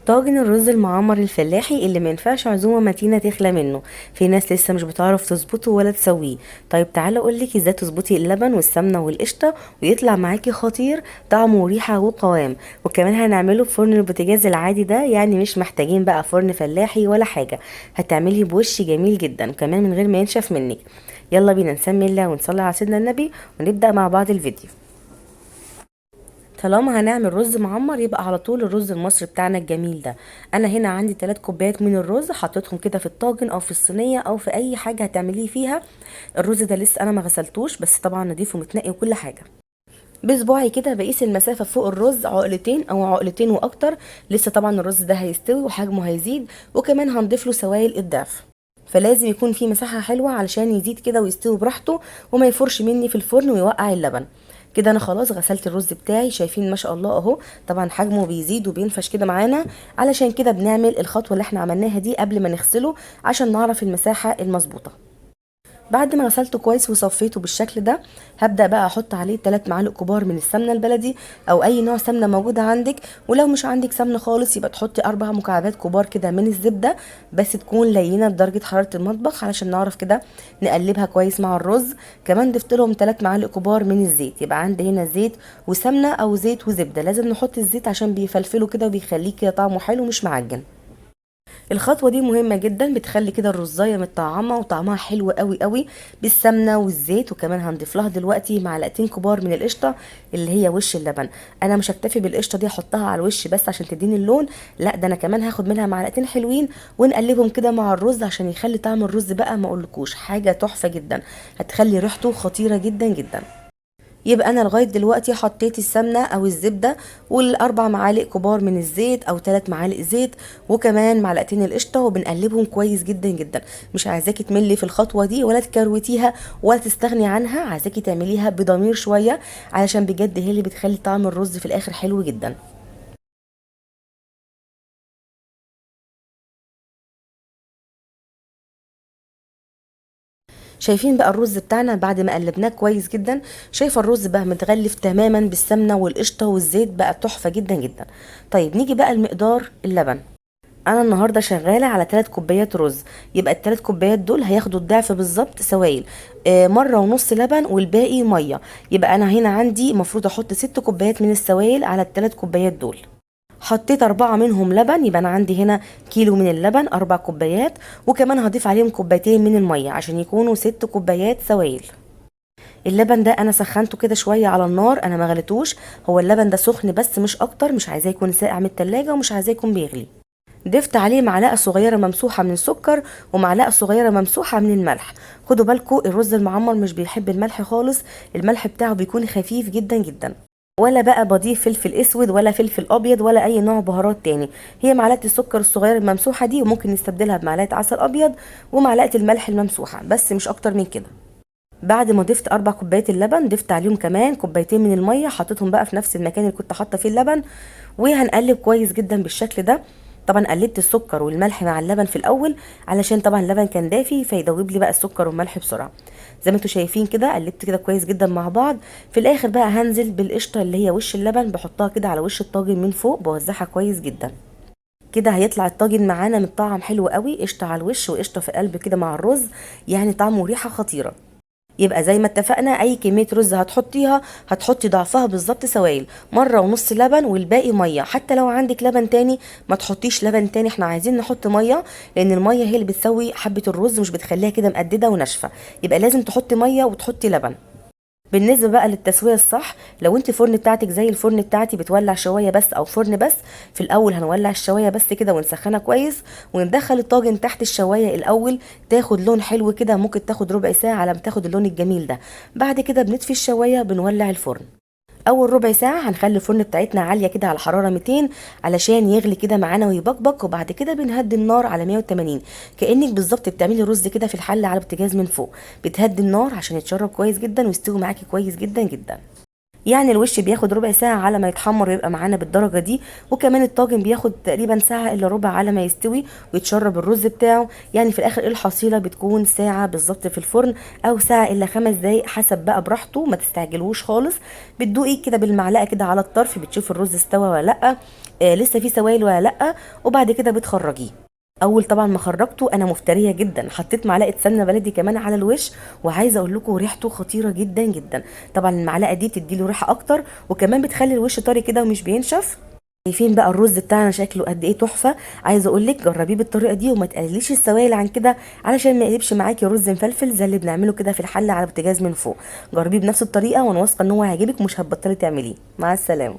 طاجن الرز المعمر الفلاحي اللي ما ينفعش عزومه متينه تخلى منه. في ناس لسه مش بتعرف تظبطه ولا تسويه. طيب تعالى اقولك ازاي تظبطي اللبن والسمنه والقشطه ويطلع معاكي خطير، طعمه وريحه وقوام. وكمان هنعمله في فرن البوتاجاز العادي ده، يعني مش محتاجين بقى فرن فلاحي ولا حاجه. هتعملي بوش جميل جدا وكمان من غير ما ينشف منك. يلا بينا نسمي الله ونصلي على سيدنا النبي ونبدا مع بعض الفيديو. طالما هنعمل رز معمر يبقى على طول الرز المصري بتاعنا الجميل ده. انا هنا عندي 3 كوبايات من الرز، حطيتهم كده في الطاجن او في الصينيه او في اي حاجه هتعمليه فيها. الرز ده لسه انا ما غسلتوش، بس طبعا نضيفه متنقي وكل حاجه. بصباعي كده بقيس المسافه فوق الرز عقلتين او عقلتين واكتر. لسه طبعا الرز ده هيستوي وحجمه هيزيد، وكمان هنضيف له سوائل الضعف. فلازم يكون في مساحه حلوه علشان يزيد كده ويستوي براحته وما يفرش مني في الفرن ويوقع اللبن. كده انا خلاص غسلت الرز بتاعي، شايفين ما شاء الله اهو. طبعا حجمه بيزيد وبينفش كده معانا. علشان كده بنعمل الخطوه اللي احنا عملناها دي قبل ما نغسله عشان نعرف المساحه المظبوطه. بعد ما غسلته كويس وصفيته بالشكل ده، هبدأ بقى احط عليه 3 معالق كبار من السمنة البلدي او اي نوع سمنة موجودة عندك. ولو مش عندك سمنة خالص يبقى تحطي 4 مكعبات كبار كده من الزبدة، بس تكون لينة بدرجة حرارة المطبخ علشان نعرف كده نقلبها كويس مع الرز. كمان ضفت لهم 3 معالق كبار من الزيت، يبقى عندي هنا زيت وسمنة او زيت وزبدة. لازم نحط الزيت عشان بيفلفله كده وبيخليه كده طعمه حلو مش معجن. الخطوه دي مهمه جدا، بتخلي كده الرزايه متطعمه وطعمها حلو قوي قوي بالسمنه والزيت. وكمان هنضيف لها دلوقتي معلقتين كبار من القشطه اللي هي وش اللبن. انا مش هكتفي بالقشطه دي احطها على الوش بس عشان تديني اللون، لا ده انا كمان هاخد منها معلقتين حلوين ونقلبهم كده مع الرز عشان يخلي طعم الرز بقى ما اقولكوش حاجه تحفه جدا. هتخلي ريحته خطيره جدا جدا. يبقى انا لغايه دلوقتي حطيت السمنه او الزبده والاربع معالق كبار من الزيت او 3 معالق زيت وكمان معلقتين القشطه، وبنقلبهم كويس جدا جدا. مش عايزاكي تملي في الخطوه دي ولا تكروتيها ولا تستغني عنها، عايزاكي تعمليها بضمير شويه علشان بجد هي اللي بتخلي طعم الرز في الاخر حلو جدا. شايفين بقى الرز بتاعنا بعد ما قلبناه كويس جدا؟ شايفه الرز بقى متغلف تماما بالسمنه والقشطه والزيت، بقى تحفه جدا جدا. طيب نيجي بقى لمقدار اللبن. انا النهارده شغاله على 3 كوبايات رز، يبقى ال3 كوبايات دول هياخدوا الضعف بالظبط سوائل. مره ونص لبن والباقي ميه. يبقى انا هنا عندي المفروض احط 6 كوبايات من السوائل على ال3 كوبايات دول. حطيت 4 منهم لبن، يبقى انا عندي هنا كيلو من اللبن 4 كوبايات. وكمان هضيف عليهم كوبايتين من الميه عشان يكونوا 6 كوبايات سوائل. اللبن ده انا سخنته كده شويه على النار، انا ما غليتوش. هو اللبن ده سخن بس مش اكتر، مش عايزاه يكون ساقع من التلاجة ومش عايزاه يكون بيغلي. ضفت عليه معلقه صغيره ممسوحه من السكر ومعلقه صغيره ممسوحه من الملح. خدوا بالكم الرز المعمر مش بيحب الملح خالص، الملح بتاعه بيكون خفيف جدا جدا. ولا بقى بضيف فلفل اسود ولا فلفل ابيض ولا اي نوع بهارات تاني. هي معلقه السكر الصغيره الممسوحه دي، وممكن نستبدلها بمعلقه عسل ابيض ومعلقه الملح الممسوحه، بس مش اكتر من كده. بعد ما ضفت 4 كوبايات اللبن ضفت عليهم كمان كوبايتين من الميه، حطيتهم بقى في نفس المكان اللي كنت حاطه فيه اللبن. وهنقلب كويس جدا بالشكل ده. طبعا قلبت السكر والملح مع اللبن في الاول علشان طبعا اللبن كان دافي فيدوب لي بقى السكر والملح بسرعه. زي ما انتم شايفين كده قلبت كده كويس جدا مع بعض. في الاخر بقى هنزل بالقشطه اللي هي وش اللبن، بحطها كده على وش الطاجن من فوق، بوزعها كويس جدا. كده هيطلع الطاجن معانا متطعم حلو قوي، قشطه على الوش وقشطه في القلب كده مع الرز، يعني طعمه وريحه خطيره. يبقى زي ما اتفقنا اي كميه رز هتحطيها هتحطي ضعفها بالظبط سوائل، مره ونص لبن والباقي ميه. حتى لو عندك لبن تاني ما تحطيش لبن تاني، احنا عايزين نحط ميه لان الميه هي اللي بتسوي حبه الرز مش بتخليها كده مقدده وناشفه. يبقى لازم تحطي ميه وتحطي لبن. بالنسبه بقى للتسويه الصح، لو انت الفرن بتاعتك زي الفرن بتاعتي بتولع شوايه بس او فرن بس، في الاول هنولع الشوايه بس كده ونسخنها كويس وندخل الطاجن تحت الشوايه الاول تاخد لون حلو كده، ممكن تاخد ربع ساعه على ما تاخد اللون الجميل ده. بعد كده بنطفي الشوايه بنولع الفرن. اول ربع ساعه هنخلي الفرن بتاعتنا عاليه كده على حراره 200 علشان يغلي كده معانا ويبقبق، وبعد كده بنهدي النار على 180. كانك بالظبط بتعملي رز كده في الحله على البوتاجاز من فوق، بتهدي النار عشان يتشرب كويس جدا ويستوي معاكي كويس جدا جدا. يعني الوش بياخد ربع ساعة على ما يتحمر ويبقى معانا بالدرجة دي، وكمان الطاجن بياخد تقريبا ساعة الا ربع على ما يستوي ويتشرب الرز بتاعه. يعني في الاخر الحصيلة بتكون ساعة بالظبط في الفرن او ساعة الا 5 دقايق حسب بقى براحته، ما تستعجلوش خالص. بتدوقي كده بالمعلقة كده على الطرف بتشوف الرز استوى ولا لا. لسه في سوائل ولا لا، وبعد كده بتخرجيه. اول طبعا ما خرجته انا مفتريه جدا، حطيت معلقه سمنه بلدي كمان على الوش، وعايزه اقول لكم ريحته خطيره جدا جدا. طبعا المعلقه دي بتدي له ريحه اكتر، وكمان بتخلي الوش طري كده ومش بينشف. شايفين بقى الرز بتاعنا شكله قد ايه تحفه. عايزه اقول لك جربيه بالطريقه دي وما تقلليش السوائل عن كده، علشان ما يقلبش معاكي رز مفلفل زي اللي بنعمله كده في الحله على البوتاجاز من فوق. جربيه بنفس الطريقه وانا واثقه ان هو هيعجبك ومش هتبطلي تعمليه. مع السلامه.